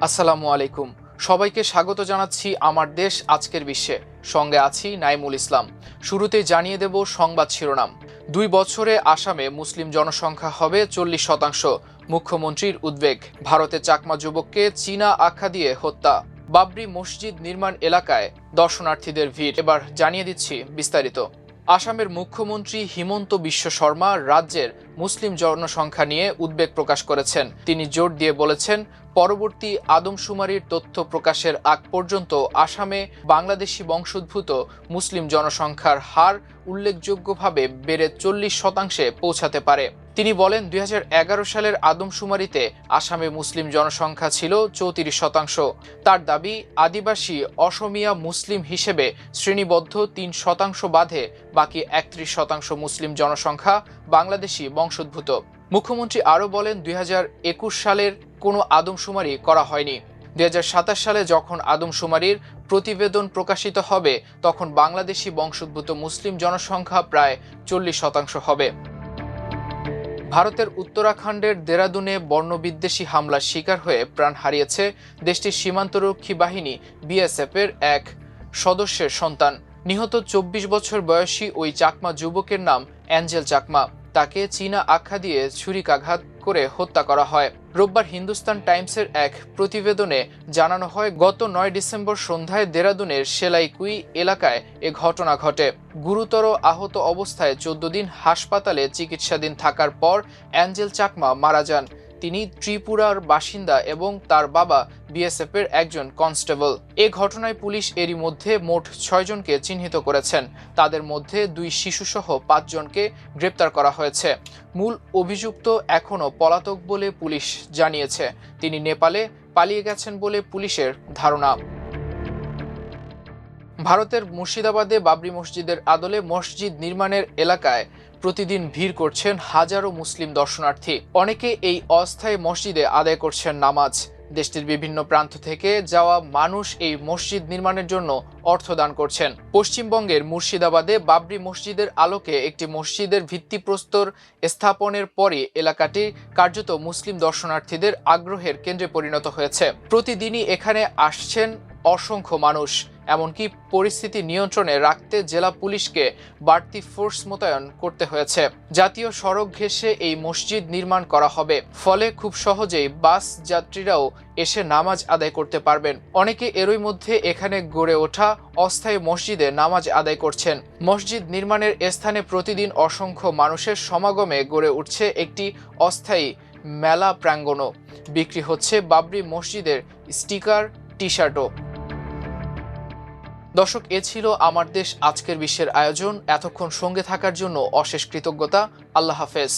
আসসালামু আলাইকুম। সবাইকে স্বাগত জানাচ্ছি আমার দেশ আজকের বিশ্বে। সঙ্গে আছি নাইমুল ইসলাম। শুরুতেই জানিয়ে দেব সংবাদ শিরোনাম। 2 বছরে আসামে মুসলিম জনসংখ্যা হবে 40%। মুখ্যমন্ত্রীর উদ্বেগ। ভারতে চাকমা যুবককে চীনা আখ্যা দিয়ে হত্যা। বাবরি মসজিদ নির্মাণ এলাকায় দর্শনার্থীদের ভিড়। এবার জানিয়ে দিচ্ছি বিস্তারিত। আসামের মুখ্যমন্ত্রী হিমন্ত বিশ্ব শর্মা রাজ্যের মুসলিম জনসংখ্যা নিয়ে উদ্বেগ প্রকাশ করেছেন। তিনি জোর দিয়ে বলেছেন, পরবর্তী আদমশুমারির তথ্য প্রকাশের আগ পর্যন্ত আসামে বাংলাদেশি বংশোদ্ভূত মুসলিম জনসংখ্যার হার উল্লেখযোগ্যভাবে বেড়ে 40% পৌঁছাতে পারে। তিনি বলেন, 2011 সালের আদমশুমারিতে আসামে মুসলিম জনসংখ্যা ছিল 34%। তার দাবি, আদিবাসী অসমিয়া মুসলিম হিসেবে শ্রেণীবদ্ধ 3% বাদে বাকি 31% মুসলিম জনসংখ্যা বাংলাদেশি বংশোদ্ভূত। মুখ্যমন্ত্রী আরও বলেন, 2021 সালের কোনো আদমশুমারি করা হয়নি। 2027 সালে যখন আদমশুমারির প্রতিবেদন প্রকাশিত হবে তখন বাংলাদেশি বংশোদ্ভূত মুসলিম জনসংখ্যা প্রায় 40% হবে। ভারতের উত্তরাখণ্ডের দেরাদুনে বর্ণবিদ্বেষী হামলার শিকার হয়ে প্রাণ হারিয়েছে দেশটির সীমান্তরক্ষী বাহিনী বিএসএফের এক সদস্যের সন্তান। নিহত 24 বছর বয়সী ওই চাকমা যুবকের নাম অ্যাঞ্জেল চাকমা। তাকে চীনা আখ্যা দিয়ে ছুরিকাঘাত করে হত্যা করা হয়। রোববার হিন্দুস্তান টাইমসের এক প্রতিবেদনে জানানো হয়, গত 9 ডিসেম্বর সন্ধ্যায় দেরাদুনের সেলাইকুই এলাকায় এ ঘটনা ঘটে। গুরুতর আহত অবস্থায় 14 দিন হাসপাতালে চিকিৎসাধীন থাকার পর অ্যাঞ্জেল চাকমা মারা যান। তিনি ত্রিপুরার বাসিন্দা এবং তার বাবা বিএসএফের একজন কনস্টেবল। এ ঘটনায় পুলিশ এরই মধ্যে মোট 6 জনকে চিহ্নিত করেছেন। তাদের মধ্যে 2 শিশুসহ 5 জনকে গ্রেপ্তার করা হয়েছে। মূল অভিযুক্ত এখনও পলাতক বলে পুলিশ জানিয়েছে। তিনি নেপালে পালিয়ে গেছেন বলে পুলিশের ধারণা। ভারতের মুর্শিদাবাদে বাবরি মসজিদের আদলে মসজিদ নির্মাণের এলাকায় প্রতিদিন ভিড় করছেন হাজারো মুসলিম দর্শনার্থী। অনেকে এই অস্থায়ী মসজিদে আদায় করছেন নামাজ। দেশটির বিভিন্ন প্রান্ত থেকে যাওয়া মানুষ এই মসজিদ নির্মাণের জন্য অর্থ দান করছেন। পশ্চিমবঙ্গের মুর্শিদাবাদে বাবরি মসজিদের আলোকে একটি মসজিদের ভিত্তিপ্রস্তর স্থাপনের পরই এলাকাটি কার্যত মুসলিম দর্শনার্থীদের আগ্রহের কেন্দ্রে পরিণত হয়েছে। প্রতিদিনই এখানে আসছেন অসংখ্য মানুষ। এমনকি পরিস্থিতি নিয়ন্ত্রণে রাখতে জেলা পুলিশকে বাড়তি ফোর্স মোতায়েন করতে হয়েছে। জাতীয় সড়ক ঘেঁষে এই মসজিদ নির্মাণ করা হবে, ফলে খুব সহজেই বাস যাত্রীরাও এসে নামাজ আদায় করতে পারবেন। অনেকে এরই মধ্যে এখানে গড়ে ওঠা অস্থায়ী মসজিদে নামাজ আদায় করছেন। মসজিদ নির্মাণের স্থানে প্রতিদিন অসংখ্য মানুষের সমাগমে গড়ে উঠছে একটি অস্থায়ী মেলা প্রাঙ্গণও। বিক্রি হচ্ছে বাবরি মসজিদের স্টিকার, টি শার্টও। দর্শক, এ ছিল আমার দেশ আজকের বিশ্বের আয়োজন। এতক্ষণ সঙ্গে থাকার জন্য অশেষ কৃতজ্ঞতা। আল্লাহ হাফেজ।